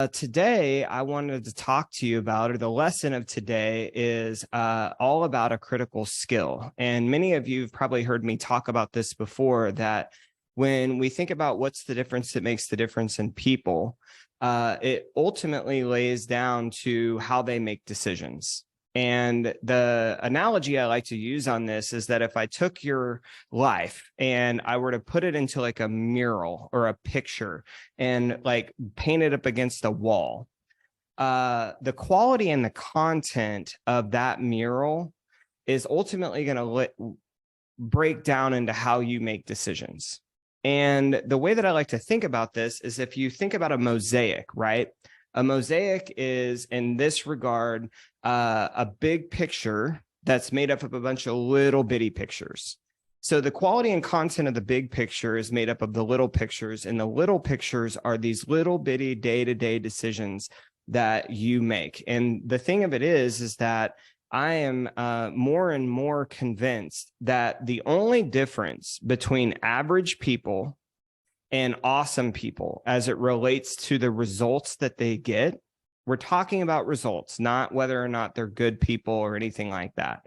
Today, I wanted to talk to you about, or the lesson of today is all about a critical skill. And many of you have probably heard me talk about this before, that when we think about what's the difference that makes the difference in people, it ultimately lays down to how they make decisions. And the analogy I like to use on this is that if I took your life and I were to put it into like a mural or a picture and like paint it up against a wall, the quality and the content of that mural is ultimately going to break down into how you make decisions. And the way that I like to think about this is if you think about a mosaic, right? A mosaic is, in this regard, a big picture that's made up of a bunch of little bitty pictures. So the quality and content of the big picture is made up of the little pictures, and the little pictures are these little bitty day-to-day decisions that you make. And the thing of it is that I am more and more convinced that the only difference between average people and awesome people as it relates to the results that they get, we're talking about results, not whether or not they're good people or anything like that,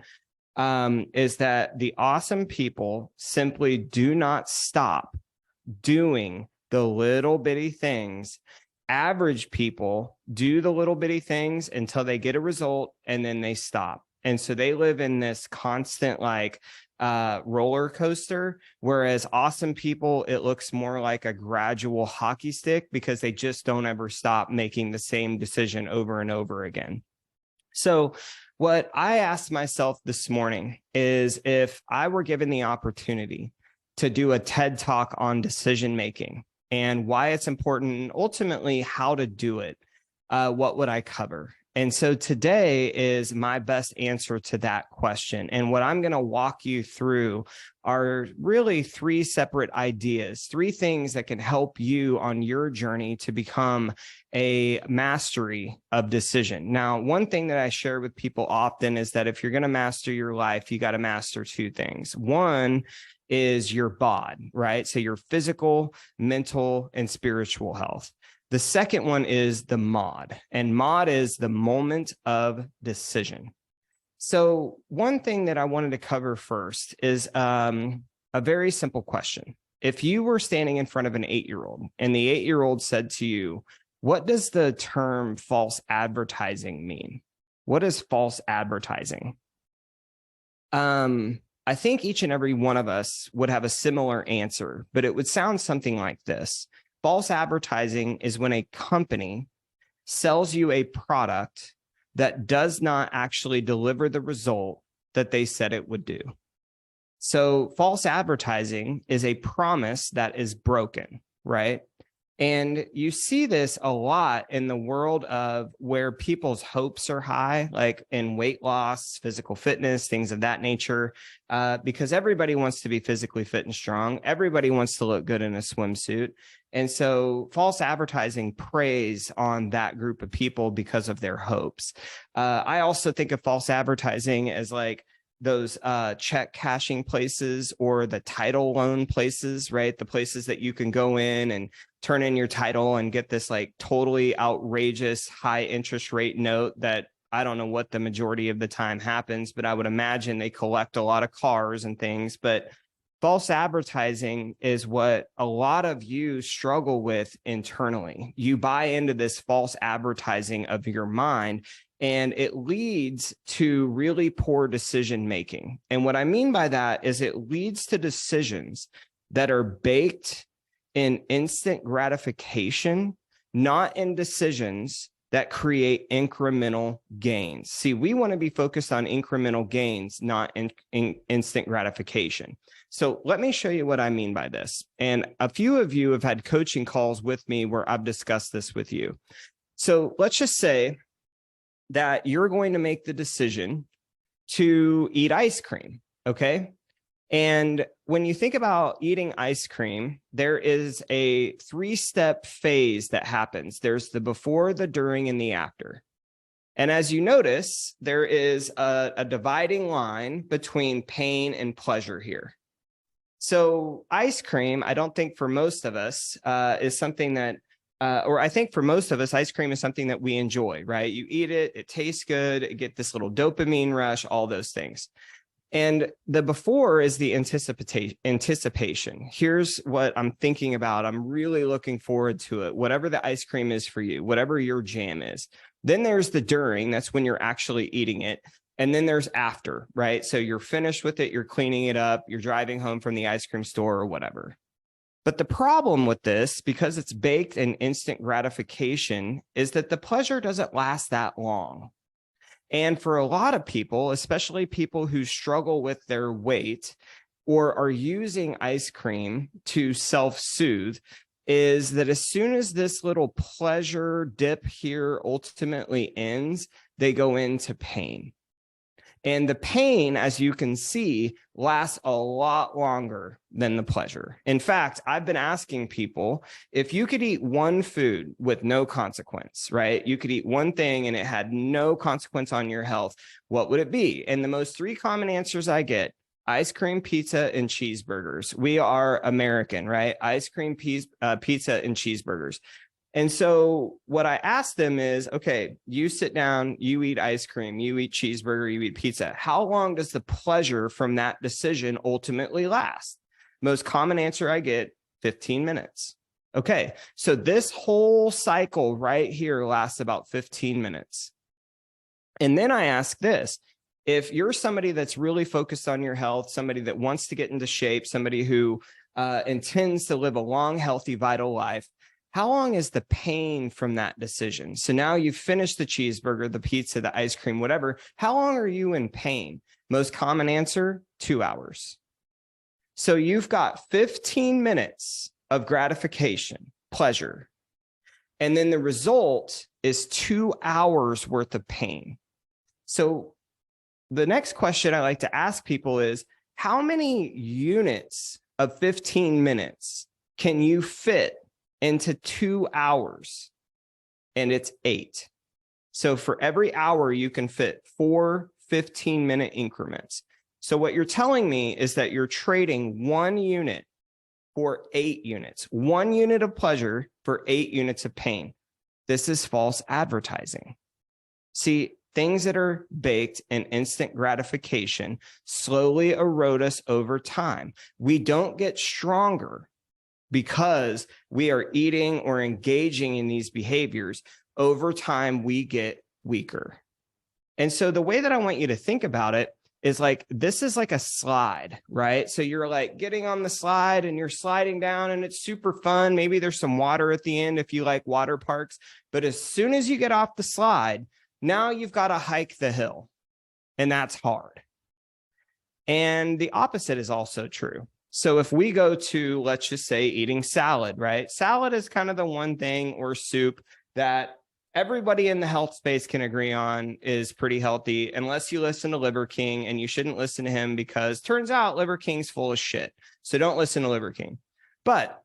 is that the awesome people simply do not stop doing the little bitty things. Average people do the little bitty things until they get a result, and then they stop. And so they live in this constant roller coaster, whereas awesome people, it looks more like a gradual hockey stick because they just don't ever stop making the same decision over and over again. So what I asked myself this morning is, if I were given the opportunity to do a TED Talk on decision making and why it's important, and ultimately how to do it, what would I cover? And so today is my best answer to that question. And what I'm going to walk you through are really three separate ideas, three things that can help you on your journey to become a mastery of decision. Now, one thing that I share with people often is that if you're going to master your life, you got to master two things. One is your bod, right? So your physical, mental, and spiritual health. The second one is the mod, and mod is the moment of decision. So one thing that I wanted to cover first is a very simple question. If you were standing in front of an 8-year-old and the 8-year-old said to you, what does the term false advertising mean? What is false advertising? I think each and every one of us would have a similar answer, but it would sound something like this. False advertising is when a company sells you a product that does not actually deliver the result that they said it would do. So false advertising is a promise that is broken, right? And you see this a lot in the world of where people's hopes are high, like in weight loss, physical fitness, things of that nature, because everybody wants to be physically fit and strong. Everybody wants to look good in a swimsuit. And so false advertising preys on that group of people because of their hopes. I also think of false advertising as like those check cashing places or the title loan places, right? The places that you can go in and turn in your title and get this like totally outrageous high interest rate note that I don't know what the majority of the time happens, but I would imagine they collect a lot of cars and things. But false advertising is what a lot of you struggle with internally. You buy into this false advertising of your mind, and it leads to really poor decision making. And what I mean by that is it leads to decisions that are baked in instant gratification, not in decisions that create incremental gains. See, we want to be focused on incremental gains, not in instant gratification. So let me show you what I mean by this. And a few of you have had coaching calls with me where I've discussed this with you. So let's just say that you're going to make the decision to eat ice cream, okay? And when you think about eating ice cream, there is a 3-step phase that happens. There's the before, the during, and the after. And as you notice, there is a dividing line between pain and pleasure here. So ice cream, I don't think for most of us, is something that or I think for most of us, ice cream is something that we enjoy, right? You eat it, it tastes good, you get this little dopamine rush, all those things. And the before is the anticipation. Here's what I'm thinking about. I'm really looking forward to it, whatever the ice cream is for you, whatever your jam is. Then there's the during, that's when you're actually eating it. And then there's after, right? So you're finished with it, you're cleaning it up, you're driving home from the ice cream store or whatever. But the problem with this, because it's baked in instant gratification, is that the pleasure doesn't last that long. And for a lot of people, especially people who struggle with their weight or are using ice cream to self-soothe, is that as soon as this little pleasure dip here ultimately ends, they go into pain. And the pain, as you can see, lasts a lot longer than the pleasure. In fact, I've been asking people, if you could eat one food with no consequence, right? You could eat one thing and it had no consequence on your health, what would it be? And the most three common answers I get: ice cream, pizza, and cheeseburgers. We are American, right? Ice cream, pizza, and cheeseburgers. And so what I asked them is, okay, you sit down, you eat ice cream, you eat cheeseburger, you eat pizza. How long does the pleasure from that decision ultimately last? Most common answer I get, 15 minutes. Okay, so this whole cycle right here lasts about 15 minutes. And then I ask this: if you're somebody that's really focused on your health, somebody that wants to get into shape, somebody who intends to live a long, healthy, vital life, how long is the pain from that decision? So now you've finished the cheeseburger, the pizza, the ice cream, whatever. How long are you in pain? Most common answer, 2 hours. So you've got 15 minutes of gratification, pleasure. And then the result is 2 hours worth of pain. So the next question I like to ask people is, how many units of 15 minutes can you fit into 2 hours? And it's 8. So for every hour, you can fit 4 15-minute increments. So what you're telling me is that you're trading 1 unit for 8 units, 1 unit of pleasure for 8 units of pain. This is false advertising. See, things that are baked in instant gratification slowly erode us over time. We don't get stronger because we are eating or engaging in these behaviors. Over time, we get weaker. And so the way that I want you to think about it is like, this is like a slide, right? So you're like getting on the slide and you're sliding down and it's super fun. Maybe there's some water at the end if you like water parks. But as soon as you get off the slide, now you've got to hike the hill, and that's hard. And the opposite is also true. So if we go to, let's just say, eating salad, right? Salad is kind of the one thing, or soup, that everybody in the health space can agree on is pretty healthy, unless you listen to Liver King, and you shouldn't listen to him because turns out Liver King's full of shit. So don't listen to Liver King. But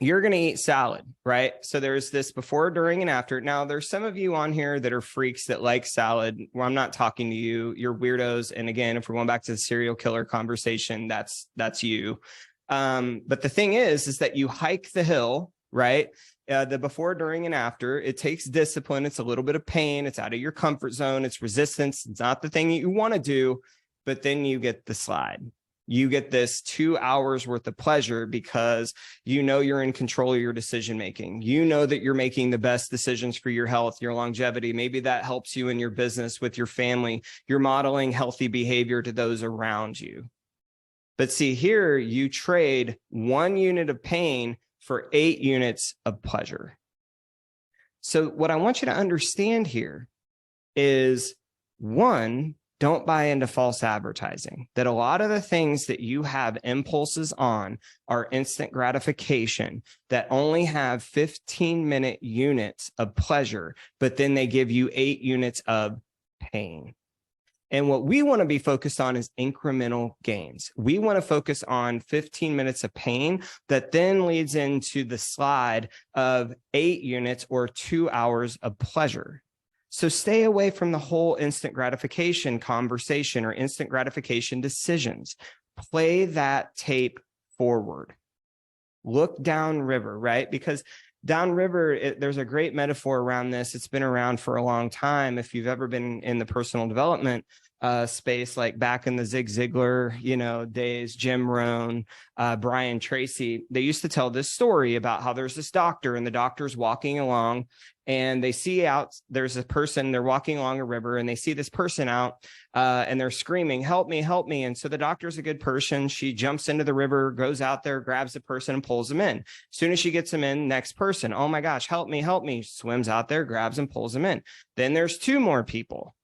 you're going to eat salad, right? So there's this before, during, and after. Now, there's some of you on here that are freaks that like salad. Well, I'm not talking to you. You're weirdos. And again, if we're going back to the serial killer conversation, that's you. But the thing is that you hike the hill, right? The before, during, and after. It takes discipline. It's a little bit of pain. It's out of your comfort zone. It's resistance. It's not the thing that you want to do. But then you get the slide. You get this 2 hours worth of pleasure because you know you're in control of your decision making. You know that you're making the best decisions for your health, your longevity. Maybe that helps you in your business, with your family. You're modeling healthy behavior to those around you. But see, here you trade 1 unit of pain for 8 units of pleasure. So what I want you to understand here is, one, don't buy into false advertising. That a lot of the things that you have impulses on are instant gratification that only have 15-minute units of pleasure, but then they give you 8 units of pain. And what we want to be focused on is incremental gains. We want to focus on 15 minutes of pain that then leads into the slide of 8 units or 2 hours of pleasure. So stay away from the whole instant gratification conversation or instant gratification decisions. Play that tape forward. Look downriver, right? Because Downriver, there's a great metaphor around this. It's been around for a long time. If you've ever been in the personal development space, like back in the Zig Ziglar, days, Jim Rohn, Brian Tracy, they used to tell this story about how there's this doctor and the doctor's walking along and they see there's a person, they're walking along a river and they see this person out and they're screaming, help me, help me. And so the doctor's a good person. She jumps into the river, goes out there, grabs the person and pulls them in. As soon as she gets them in, next person, oh my gosh, help me, help me, swims out there, grabs and pulls them in. Then there's two more people.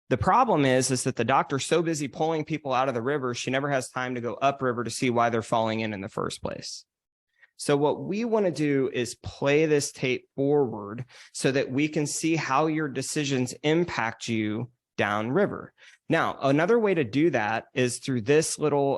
The problem is that the doctor's so busy pulling people out of the river, she never has time to go upriver to see why they're falling in the first place. So what we want to do is play this tape forward so that we can see how your decisions impact you downriver. Now, another way to do that is through this little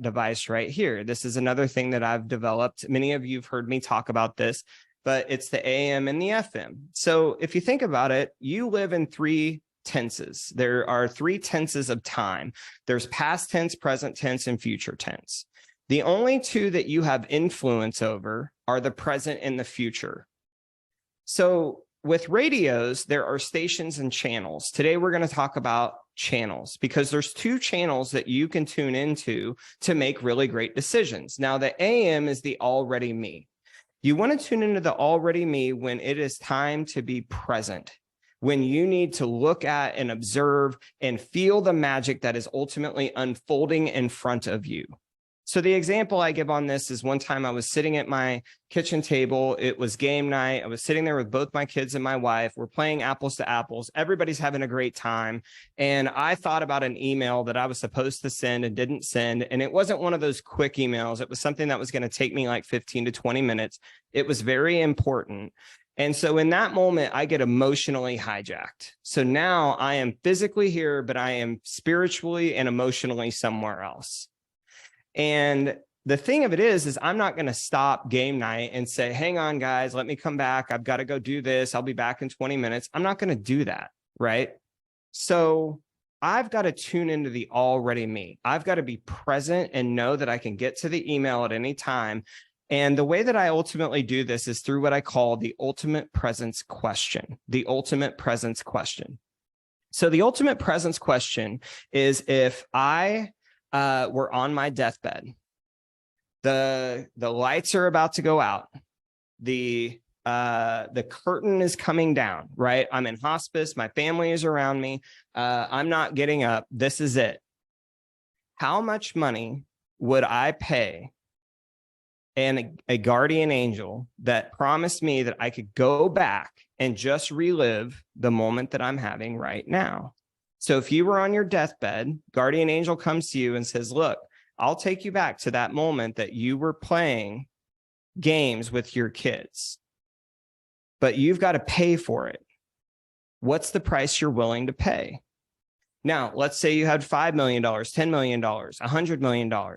device right here. This is another thing that I've developed. Many of you have heard me talk about this, but it's the AM and the FM. So if you think about it, you live in three tenses. There are three tenses of time. There's past tense, present tense, and future tense. The only two that you have influence over are the present and the future. So with radios, there are stations and channels. Today, we're going to talk about channels because there's two channels that you can tune into to make really great decisions. Now, the AM is the already me. You want to tune into the already me when it is time to be present, when you need to look at and observe and feel the magic that is ultimately unfolding in front of you. So the example I give on this is one time I was sitting at my kitchen table. It was game night. I was sitting there with both my kids and my wife. We're playing apples to apples. Everybody's having a great time. And I thought about an email that I was supposed to send and didn't send. And it wasn't one of those quick emails. It was something that was going to take me like 15 to 20 minutes. It was very important. And so in that moment, I get emotionally hijacked. So now I am physically here, but I am spiritually and emotionally somewhere else. And the thing of it is I'm not going to stop game night and say, hang on, guys, let me come back. I've got to go do this. I'll be back in 20 minutes. I'm not going to do that, right? So I've got to tune into the already me. I've got to be present and know that I can get to the email at any time. And the way that I ultimately do this is through what I call the ultimate presence question, the ultimate presence question. So the ultimate presence question is if I were on my deathbed, the lights are about to go out, the curtain is coming down, right? I'm in hospice, my family is around me, I'm not getting up, this is it. How much money would I pay and a guardian angel that promised me that I could go back and just relive the moment that I'm having right now? So if you were on your deathbed, guardian angel comes to you and says, look, I'll take you back to that moment that you were playing games with your kids, but you've got to pay for it. What's the price you're willing to pay? Now, let's say you had $5 million, $10 million, $100 million.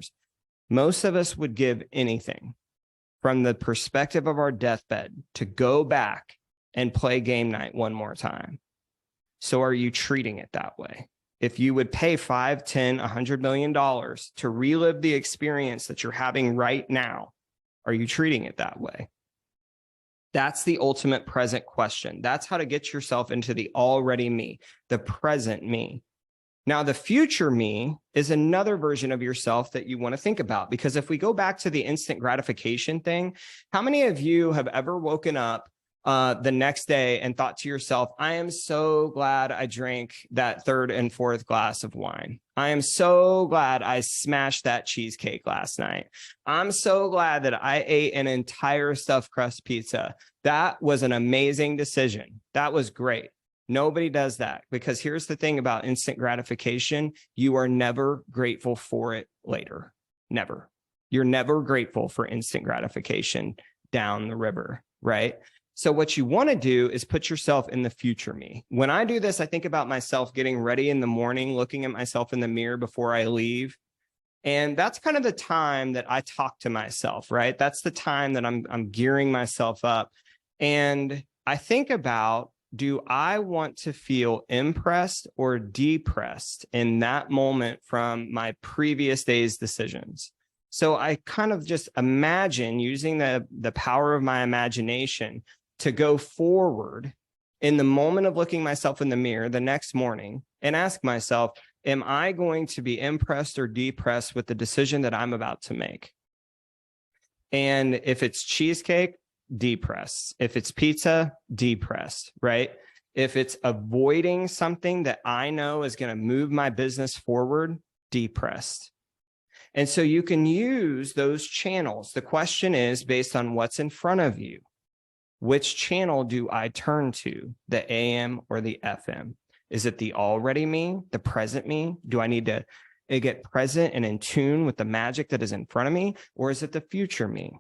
Most of us would give anything from the perspective of our deathbed to go back and play game night one more time. So are you treating it that way? If you would pay $5, $10, $100 million to relive the experience that you're having right now, are you treating it that way? That's the ultimate present question. That's how to get yourself into the already me, the present me. Now, the future me is another version of yourself that you want to think about, because if we go back to the instant gratification thing, how many of you have ever woken up the next day and thought to yourself, I am so glad I drank that third and fourth glass of wine. I am so glad I smashed that cheesecake last night. I'm so glad that I ate an entire stuffed crust pizza. That was an amazing decision. That was great. Nobody does that, because here's the thing about instant gratification. You are never grateful for it later. Never. You're never grateful for instant gratification down the river, right? So what you want to do is put yourself in the future me. When I do this, I think about myself getting ready in the morning, looking at myself in the mirror before I leave. And that's kind of the time that I talk to myself, right? That's the time that I'm gearing myself up. And I think about, do I want to feel impressed or depressed in that moment from my previous day's decisions? So I kind of just imagine using the power of my imagination to go forward in the moment of looking myself in the mirror the next morning and ask myself, am I going to be impressed or depressed with the decision that I'm about to make? And if it's cheesecake, depressed. If it's pizza, depressed, right? If it's avoiding something that I know is going to move my business forward, depressed. And so you can use those channels. The question is based on what's in front of you. Which channel do I turn to, the AM or the FM? Is it the already me, the present me? Do I need to get present and in tune with the magic that is in front of me? Or is it the future me?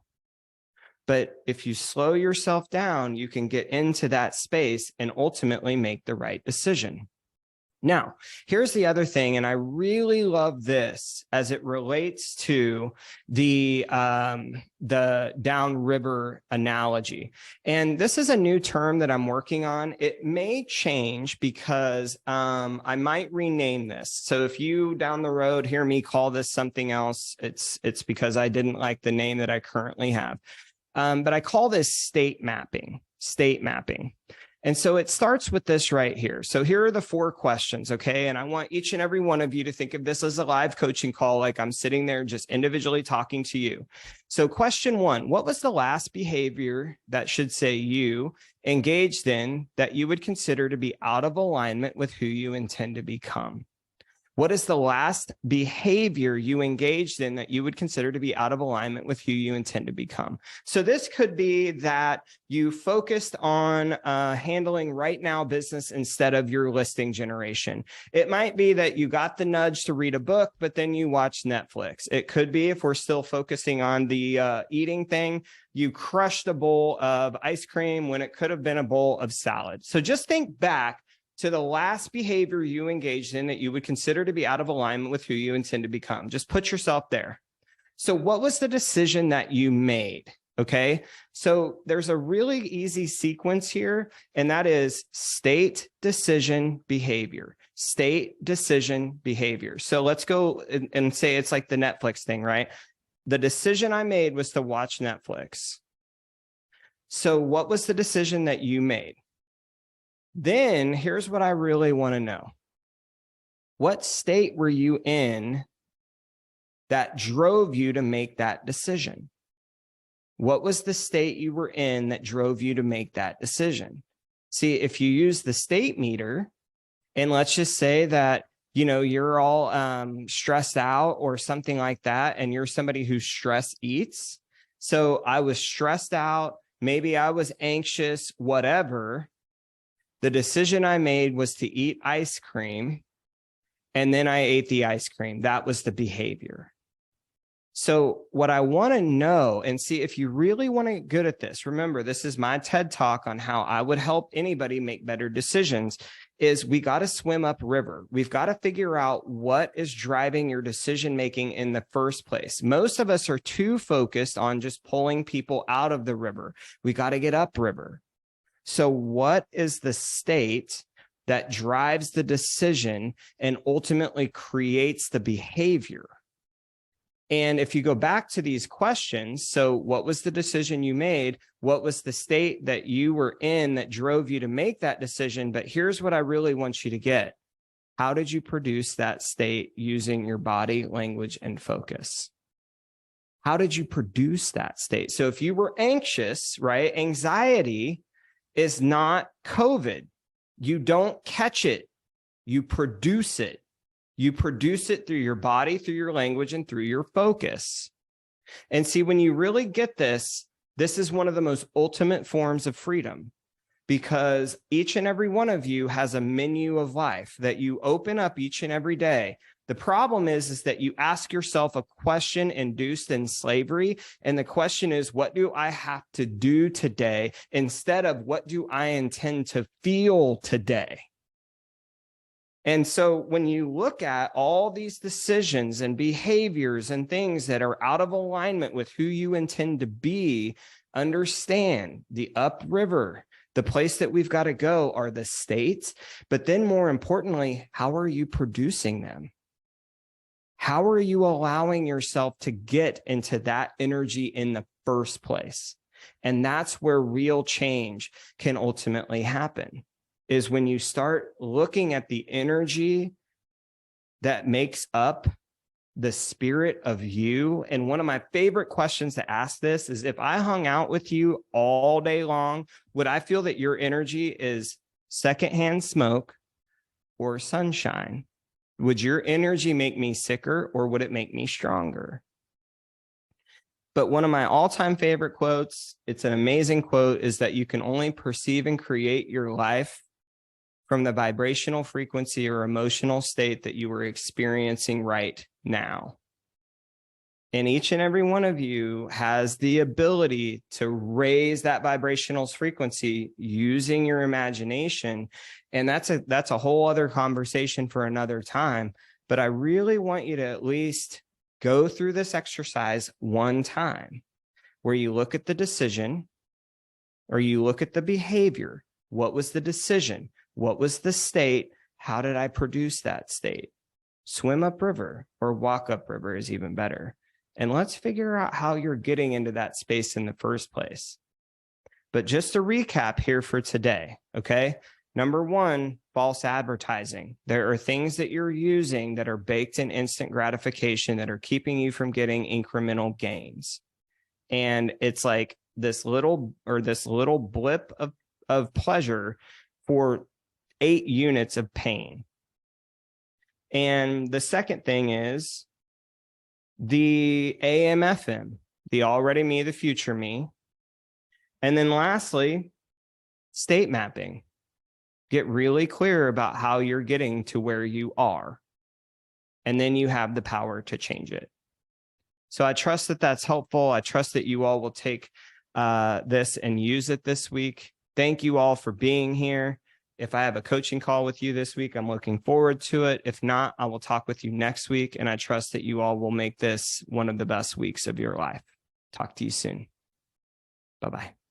But if you slow yourself down, you can get into that space and ultimately make the right decision. Now, here's the other thing, and I really love this as it relates to the downriver analogy. And this is a new term that I'm working on. It may change because I might rename this. So if you down the road hear me call this something else, it's because I didn't like the name that I currently have. But I call this state mapping. And so it starts with this right here. So here are the 4 questions, okay? And I want each and every one of you to think of this as a live coaching call, like I'm sitting there just individually talking to you. So question 1, what was the last behavior that should say you engaged in that you would consider to be out of alignment with who you intend to become? What is the last behavior you engaged in that you would consider to be out of alignment with who you intend to become? So this could be that you focused on handling right now business instead of your listing generation. It might be that you got the nudge to read a book, but then you watched Netflix. It could be, if we're still focusing on the eating thing, you crushed a bowl of ice cream when it could have been a bowl of salad. So just think back to the last behavior you engaged in that you would consider to be out of alignment with who you intend to become. Just put yourself there. So what was the decision that you made? Okay. So there's a really easy sequence here, and that is state, decision, behavior. State, decision, behavior. So let's go and say it's like the Netflix thing, right? The decision I made was to watch Netflix. So what was the decision that you made? Then here's what I really want to know. What state were you in that drove you to make that decision? What was the state you were in that drove you to make that decision? See, if you use the state meter, and let's just say that, you know, you're all stressed out or something like that, and you're somebody who stress eats. So I was stressed out, maybe I was anxious, whatever. The decision I made was to eat ice cream, and then I ate the ice cream. That was the behavior. So what I want to know, and see if you really want to get good at this, remember, this is my TED Talk on how I would help anybody make better decisions, is we got to swim upriver. We've got to figure out what is driving your decision-making in the first place. Most of us are too focused on just pulling people out of the river. We got to get upriver. So what is the state that drives the decision and ultimately creates the behavior? And if you go back to these questions, so what was the decision you made? What was the state that you were in that drove you to make that decision? But here's what I really want you to get. How did you produce that state using your body, language, and focus? How did you produce that state? So if you were anxious, right? Anxiety is not COVID. You don't catch it. You produce it. You produce it through your body, through your language, and through your focus. And see, when you really get this, this is one of the most ultimate forms of freedom, because each and every one of you has a menu of life that you open up each and every day. The problem is that you ask yourself a question induced in slavery. And the question is, what do I have to do today? Instead of what do I intend to feel today? And so when you look at all these decisions and behaviors and things that are out of alignment with who you intend to be, understand the upriver. The place that we've got to go are the states, but then more importantly, how are you producing them? How are you allowing yourself to get into that energy in the first place? And that's where real change can ultimately happen, is when you start looking at the energy that makes up the spirit of you. And one of my favorite questions to ask this is, if I hung out with you all day long, would I feel that your energy is secondhand smoke or sunshine? Would your energy make me sicker, or would it make me stronger? But one of my all-time favorite quotes, it's an amazing quote, is that you can only perceive and create your life from the vibrational frequency or emotional state that you are experiencing right now. And each and every one of you has the ability to raise that vibrational frequency using your imagination. And that's a whole other conversation for another time. But I really want you to at least go through this exercise one time, where you look at the decision, or you look at the behavior. What was the decision? What was the state? How did I produce that state? Swim upriver or walk upriver is even better. And let's figure out how you're getting into that space in the first place. But just to recap here for today, okay? Number one, false advertising. There are things that you're using that are baked in instant gratification that are keeping you from getting incremental gains. And it's like this little blip of pleasure for 8 units of pain. And the second thing is the AM, FM, the already me, the future me. And then lastly, state mapping. Get really clear about how you're getting to where you are. And then you have the power to change it. So I trust that that's helpful. I trust that you all will take this and use it this week. Thank you all for being here. If I have a coaching call with you this week, I'm looking forward to it. If not, I will talk with you next week. And I trust that you all will make this one of the best weeks of your life. Talk to you soon. Bye-bye.